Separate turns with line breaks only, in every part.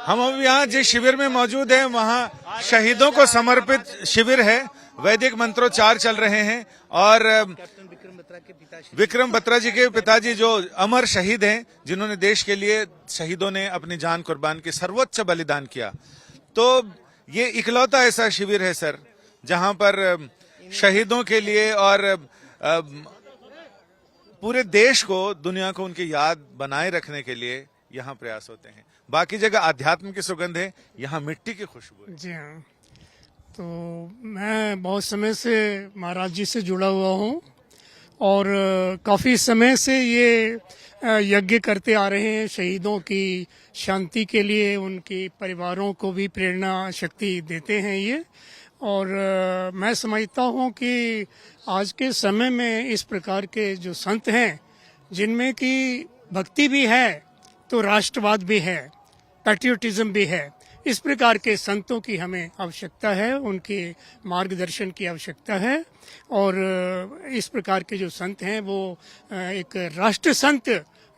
हम अब यहाँ जिस शिविर में मौजूद हैं वहाँ शहीदों को समर्पित शिविर है। वैदिक मंत्रोच्चार चल रहे हैं और विक्रम बत्रा जी के पिताजी जो अमर शहीद हैं, जिन्होंने देश के लिए, शहीदों ने अपनी जान कुर्बान की, सर्वोच्च बलिदान किया। तो ये इकलौता ऐसा शिविर है सर जहां पर शहीदों के लिए और पूरे देश को, दुनिया को उनकी याद बनाए रखने के लिए यहाँ प्रयास होते हैं। बाकी जगह आध्यात्म की सुगंध है, यहाँ मिट्टी की खुशबू है।
जी हाँ, तो मैं बहुत समय से महाराज जी से जुड़ा हुआ हूँ और काफ़ी समय से ये यज्ञ करते आ रहे हैं शहीदों की शांति के लिए। उनके परिवारों को भी प्रेरणा शक्ति देते हैं ये। और मैं समझता हूँ कि आज के समय में इस प्रकार के जो संत हैं, जिनमें कि भक्ति भी है तो राष्ट्रवाद भी है, पैट्रियोटिज्म भी है, इस प्रकार के संतों की हमें आवश्यकता है, उनके मार्गदर्शन की आवश्यकता है। और इस प्रकार के जो संत हैं वो एक राष्ट्र संत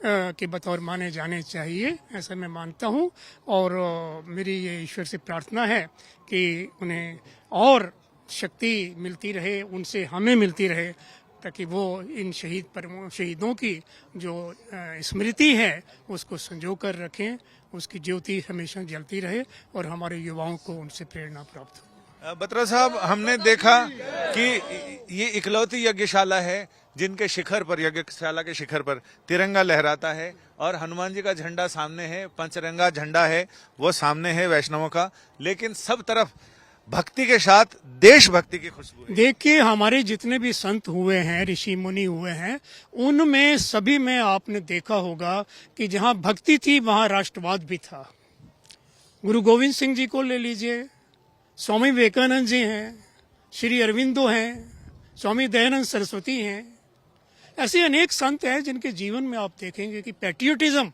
के बतौर माने जाने चाहिए, ऐसा मैं मानता हूँ। और मेरी ये ईश्वर से प्रार्थना है कि उन्हें और शक्ति मिलती रहे, उनसे हमें मिलती रहे, ताकि वो इन शहीदों की जो स्मृति है उसको संजो कर रखें, उसकी ज्योति हमेशा जलती रहे और हमारे युवाओं को उनसे प्रेरणा प्राप्त हो।
बत्रा साहब, हमने देखा कि ये इकलौती यज्ञशाला है जिनके शिखर पर, यज्ञशाला के शिखर पर तिरंगा लहराता है और हनुमान जी का झंडा सामने है, पंचरंगा झंडा है वो सामने है वैष्णवों का, लेकिन सब तरफ भक्ति के साथ देशभक्ति की खुशबू है।
देखिए, हमारे जितने भी संत हुए हैं, ऋषि मुनि हुए हैं, उनमें सभी में आपने देखा होगा कि जहां भक्ति थी वहां राष्ट्रवाद भी था। गुरु गोविंद सिंह जी को ले लीजिए, स्वामी विवेकानंद जी हैं, श्री अरविंदो हैं, स्वामी दयानंद सरस्वती हैं। ऐसे अनेक संत हैं जिनके जीवन में आप देखेंगे कि पैट्रियोटिज्म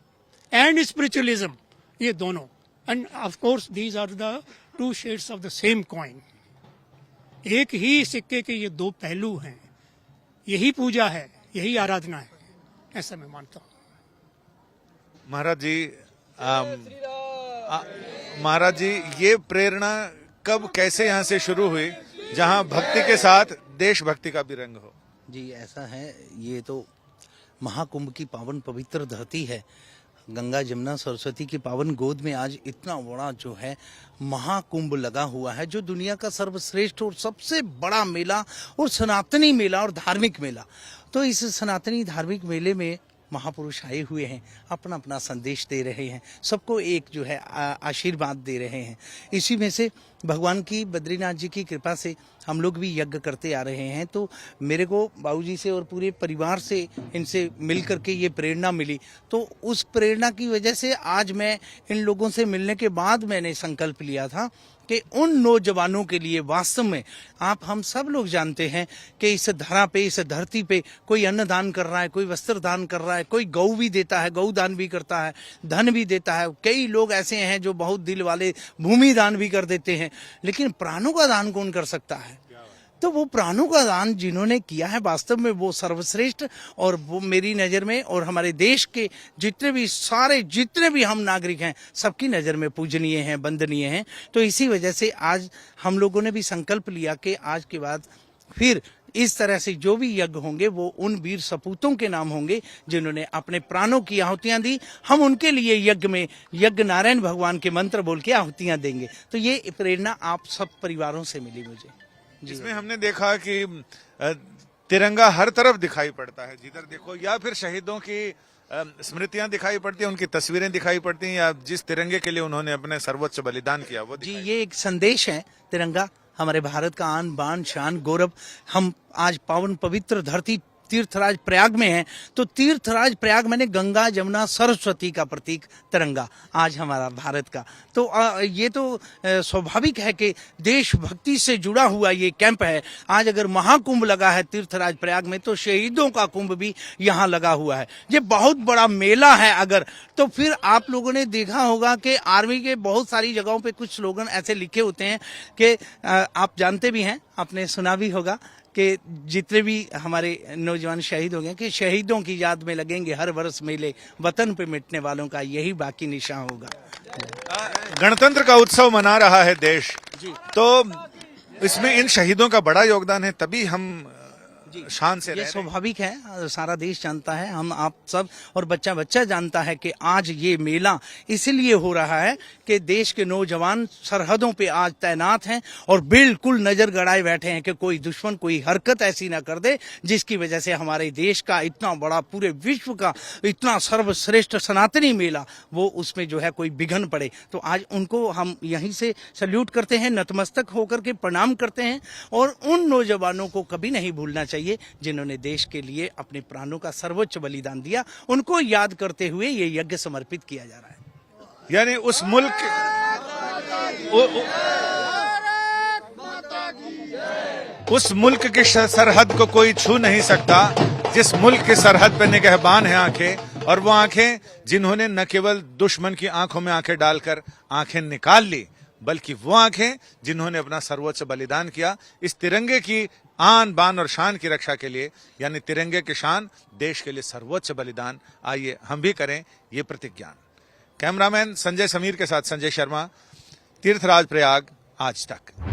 एंड स्पिरिचुअलिज्म, ये दोनों, and of course these are the two shades of the same coin. एक ही सिक्के के ये दो पहलू हैं। यही पूजा है, यही आराधना है, ऐसा मैं मानता हूँ।
महाराज जी, ये प्रेरणा कब, कैसे यहाँ से शुरू हुई जहाँ भक्ति के साथ देशभक्ति का भी रंग हो?
जी, ऐसा है, ये तो महाकुंभ की पावन पवित्र धरती है। गंगा जमुना सरस्वती की पावन गोद में आज इतना बड़ा जो है महाकुंभ लगा हुआ है, जो दुनिया का सर्वश्रेष्ठ और सबसे बड़ा मेला और सनातनी मेला और धार्मिक मेला। तो इस सनातनी धार्मिक मेले में महापुरुष आए हुए हैं, अपना अपना संदेश दे रहे हैं, सबको एक जो है आशीर्वाद दे रहे हैं। इसी में से भगवान की, बद्रीनाथ जी की कृपा से हम लोग भी यज्ञ करते आ रहे हैं। तो मेरे को बाबूजी से और पूरे परिवार से, इनसे मिल करके ये प्रेरणा मिली। तो उस प्रेरणा की वजह से आज मैं इन लोगों से मिलने के बाद मैंने संकल्प लिया था कि उन नौजवानों के लिए, वास्तव में हम सब लोग जानते हैं कि इस धरा पे, इस धरती पे कोई अन्न दान कर रहा है, कोई वस्त्र दान कर रहा है, कोई गौ भी देता है, गौ दान भी करता है, धन भी देता है। कई लोग ऐसे हैं जो बहुत दिल वाले भूमि दान भी कर देते हैं, लेकिन प्राणों का दान कौन कर सकता है? तो वो प्राणों का दान जिन्होंने किया है, वास्तव में वो सर्वश्रेष्ठ, और वो मेरी नज़र में और हमारे देश के जितने भी हम नागरिक हैं, सबकी नज़र में पूजनीय हैं, वंदनीय हैं। तो इसी वजह से आज हम लोगों ने भी संकल्प लिया कि आज के बाद फिर इस तरह से जो भी यज्ञ होंगे वो उन वीर सपूतों के नाम होंगे जिन्होंने अपने प्राणों की आहुतियां दी। हम उनके लिए यज्ञ में यज्ञ नारायण भगवान के मंत्र बोल के आहुतियां देंगे। तो ये प्रेरणा आप सब परिवारों से मिली मुझे।
जिसमें हमने देखा कि तिरंगा हर तरफ दिखाई पड़ता है, जिधर देखो, या फिर शहीदों की स्मृतियां दिखाई पड़ती हैं, उनकी तस्वीरें दिखाई पड़ती हैं, या जिस तिरंगे के लिए उन्होंने अपने सर्वोच्च बलिदान किया वो
जी, ये एक संदेश है। तिरंगा हमारे भारत का आन बान शान गौरव। हम आज पावन पवित्र धरती तीर्थराज प्रयाग में है, तो तीर्थराज प्रयाग मैंने गंगा जमुना सरस्वती का प्रतीक तिरंगा आज हमारा भारत का। तो ये तो स्वाभाविक है कि देशभक्ति से जुड़ा हुआ ये कैंप है। आज अगर महाकुंभ लगा है तीर्थराज प्रयाग में, तो शहीदों का कुंभ भी यहाँ लगा हुआ है। ये बहुत बड़ा मेला है। अगर तो फिर आप लोगों ने देखा होगा कि आर्मी के बहुत सारी जगहों पे कुछ स्लोगन ऐसे लिखे होते हैं कि आप जानते भी हैं, आपने सुना भी होगा कि जितने भी हमारे नौजवान शहीद हो गए कि शहीदों की याद में लगेंगे हर वर्ष मेले, वतन पे मिटने वालों का यही बाकी निशान होगा।
गणतंत्र का उत्सव मना रहा है देश, तो इसमें इन शहीदों का बड़ा योगदान है, तभी हम शान से
ये
रह रहे हैं।
स्वाभाविक है, सारा देश जानता है, हम आप सब और बच्चा बच्चा जानता है कि आज ये मेला इसलिए हो रहा है कि देश के नौजवान सरहदों पे आज तैनात हैं और बिल्कुल नजर गड़ाए बैठे हैं कि कोई दुश्मन कोई हरकत ऐसी ना कर दे जिसकी वजह से हमारे देश का इतना बड़ा पूरे विश्व का इतना सर्वश्रेष्ठ सनातनी मेला वो उसमें जो है कोई विघ्न पड़े। तो आज उनको हम यहीं से सल्यूट करते हैं, नतमस्तक होकर के प्रणाम करते हैं और उन नौजवानों को कभी नहीं भूलना चाहिए जिन्होंने देश के लिए अपने प्राणों का सर्वोच्च बलिदान दिया। उनको याद करते हुए ये यज्ञ समर्पित किया जा रहा है।
यानी उस मुल्क उस मुल्क की सरहद को कोई छू नहीं सकता जिस मुल्क की सरहद पे निगहबान है आंखें, और वो आंखें जिन्होंने न केवल दुश्मन की आंखों में आंखें डालकर आंखें निकाल ली, बल्कि वो आंखें जिन्होंने अपना सर्वोच्च बलिदान किया इस तिरंगे की आन बान और शान की रक्षा के लिए, यानी तिरंगे की शान, देश के लिए सर्वोच्च बलिदान। आइए हम भी करें ये प्रतिज्ञा। कैमरामैन संजय समीर के साथ संजय शर्मा, तीर्थराज प्रयाग, आज तक।